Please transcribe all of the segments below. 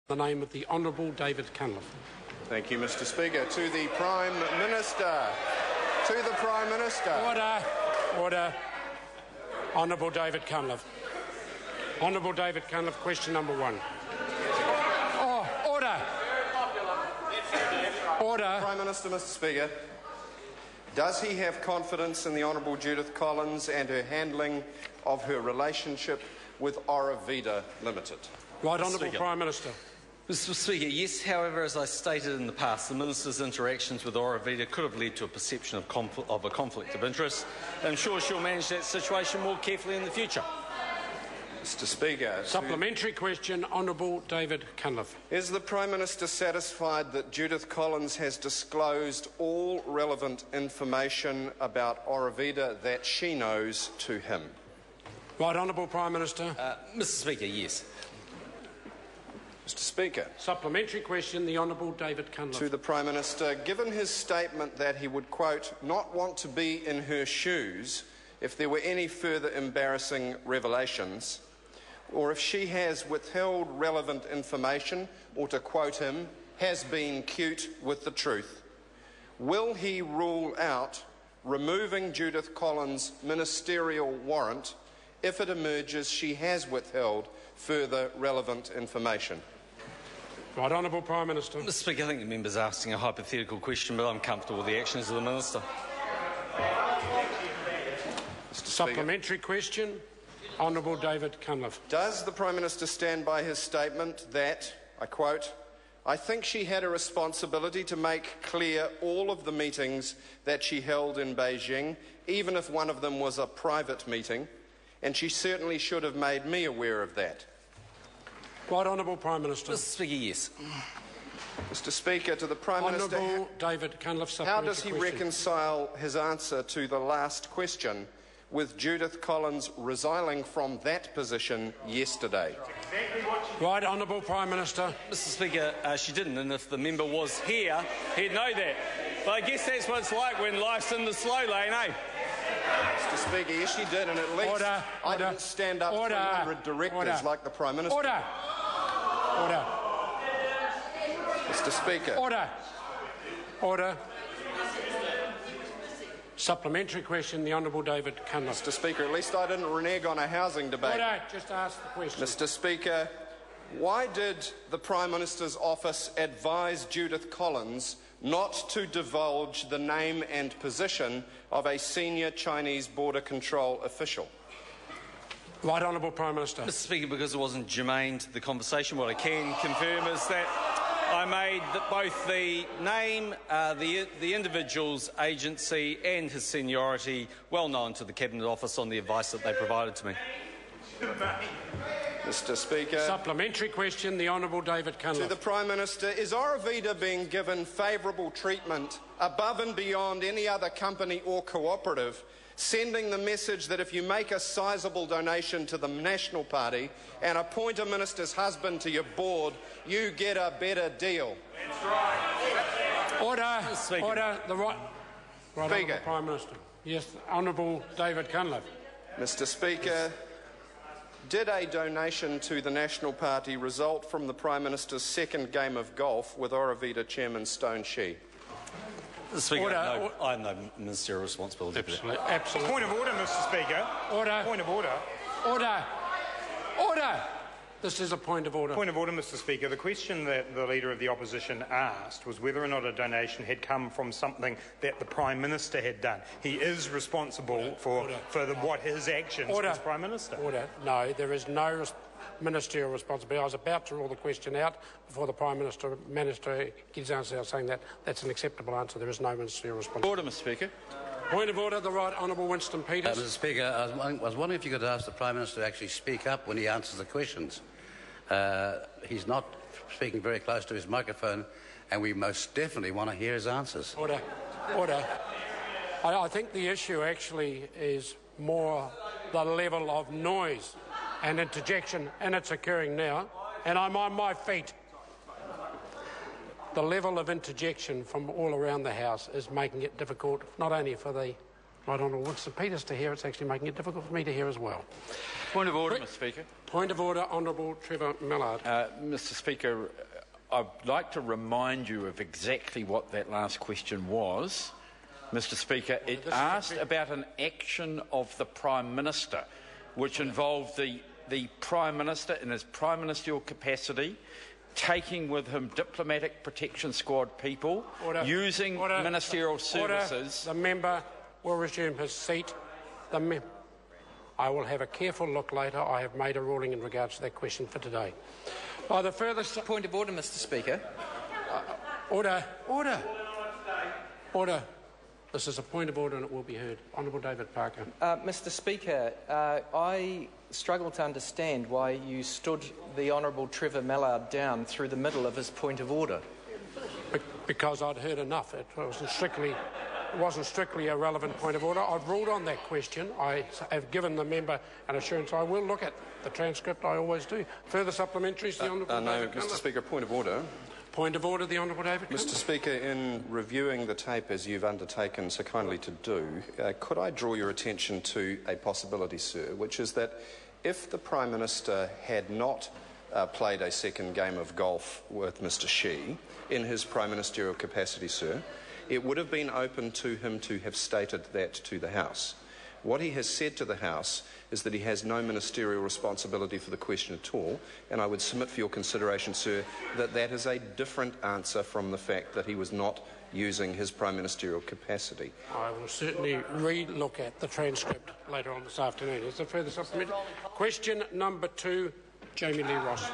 the name of the Honourable David Cunliffe. Thank you, Mr. Speaker. To the Prime Minister. To the Prime Minister. Order. Order. Honourable David Cunliffe. Honourable David Cunliffe, question number 1. Order. Order. Prime Minister, Mr. Speaker. Does he have confidence in the Honourable Judith Collins and her handling of her relationship with Oravida Ltd? Right, Honourable Prime Minister. Mr. Speaker, yes. However, as I stated in the past, the Minister's interactions with Oravida could have led to a perception of a conflict of interest. I'm sure she'll manage that situation more carefully in the future. Mr. Speaker. Supplementary question, Honourable David Cunliffe. Is the Prime Minister satisfied that Judith Collins has disclosed all relevant information about Oravida that she knows to him? Right, Honourable Prime Minister. Mr. Speaker, yes. Mr. Speaker. Supplementary question, the Honourable David Cunliffe. To the Prime Minister, given his statement that he would, quote, not want to be in her shoes if there were any further embarrassing revelations, or if she has withheld relevant information, or to quote him, has been cute with the truth, will he rule out removing Judith Collins' ministerial warrant if it emerges she has withheld further relevant information? Right, Honourable Prime Minister. Mr. Speaker, I think the member's asking a hypothetical question, but I'm comfortable with the actions of the Minister. Supplementary question, Honourable David Cunliffe. Does the Prime Minister stand by his statement that, I quote, I think she had a responsibility to make clear all of the meetings that she held in Beijing, even if one of them was a private meeting, and she certainly should have made me aware of that? Right, Honourable Prime Minister. Mr. Speaker, yes. Mr. Speaker, to the Prime Minister, Honourable David Cunliffe, how does he question. reconcile his answer to the last question with Judith Collins resigning from that position yesterday? Right, Honourable Prime Minister. Mr. Speaker, she didn't, and if the member was here, he'd know that. But I guess that's what it's like when life's in the slow lane, eh? Mr. Speaker, yes, she did, and at least I didn't stand up for 100 directors like the Prime Minister. Order. Order. Mr. Speaker. Order. Order. Supplementary question, the Honourable David Cunliffe. Mr. Speaker, at least I didn't renege on a housing debate. Order. Just ask the question. Mr. Speaker, why did the Prime Minister's office advise Judith Collins not to divulge the name and position of a senior Chinese border control official? Right, Honourable Prime Minister. Mr. Speaker, because it wasn't germane to the conversation, what I can confirm is that I made both the name, the individual's agency and his seniority well known to the Cabinet Office on the advice that they provided to me. Mr. Speaker. Supplementary question, the Honourable David Cunliffe. To the Prime Minister, is Oravida being given favourable treatment above and beyond any other company or cooperative, sending the message that if you make a sizeable donation to the National Party and appoint a minister's husband to your board, you get a better deal? That's right. Order. Speaker. Order. The right Speaker. Honourable Prime Minister. Yes, Honourable David Cunliffe. Mr. Speaker, did a donation to the National Party result from the Prime Minister's second game of golf with Oravida Chairman Stone Shee? Speaker, no, I have no ministerial responsibility. Absolutely. Point of order, Mr. Speaker. Order. Point of order. Order. Order. This is a point of order. Point of order, Mr. Speaker. The question that the Leader of the Opposition asked was whether or not a donation had come from something that the Prime Minister had done. He is responsible for what his actions as Prime Minister. Order. No, there is no ministerial responsibility. I was about to rule the question out before the Prime Minister gives answer saying that that's an acceptable answer. There is no ministerial responsibility. Order, Mr. Speaker. Point of order, the Right Honourable Winston Peters. Mr. Speaker, I was wondering if you could ask the Prime Minister to actually speak up when he answers the questions. He's not speaking very close to his microphone, and we most definitely want to hear his answers. Order. Order. I think the issue actually is more the level of noise and interjection, and it's occurring now, and I'm on my feet. The level of interjection from all around the House is making it difficult, not only for the Right Honourable Winston Peters to hear. It's actually making it difficult for me to hear as well. Point of order, Mr Speaker. Point of order, Honourable Trevor Mallard. Mr Speaker, I'd like to remind you of exactly what that last question was. Mr Speaker, it asked about an action of the Prime Minister, which involved the Prime Minister in his Prime Ministerial capacity, taking with him diplomatic protection squad people, using ministerial services. The member will resume his seat. I will have a careful look later. I have made a ruling in regards to that question for today. The further point of order, Mr Speaker. Order. This is a point of order and it will be heard. Honourable David Parker. Mr Speaker, I struggle to understand why you stood the Honourable Trevor Mallard down through the middle of his point of order. Because I'd heard enough. It wasn't strictly a relevant point of order. I've ruled on that question. I have given the member an assurance I will look at the transcript. I always do. Further supplementaries, the Honourable David No, Mr Speaker, point of order. Point of order, the Honourable David Mr Speaker, in reviewing the tape as you've undertaken so kindly to do, could I draw your attention to a possibility, sir, which is that if the Prime Minister had not played a second game of golf with Mr Xi in his Prime Ministerial capacity, sir, it would have been open to him to have stated that to the House. What he has said to the House is that he has no ministerial responsibility for the question at all, and I would submit for your consideration, sir, that that is a different answer from the fact that he was not using his Prime Ministerial capacity. I will certainly re-look at the transcript later on this afternoon. Is there further supplement? Question number 2, Jamie Lee Ross.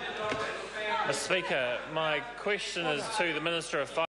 Mr Speaker, my question is to the Minister of Finance.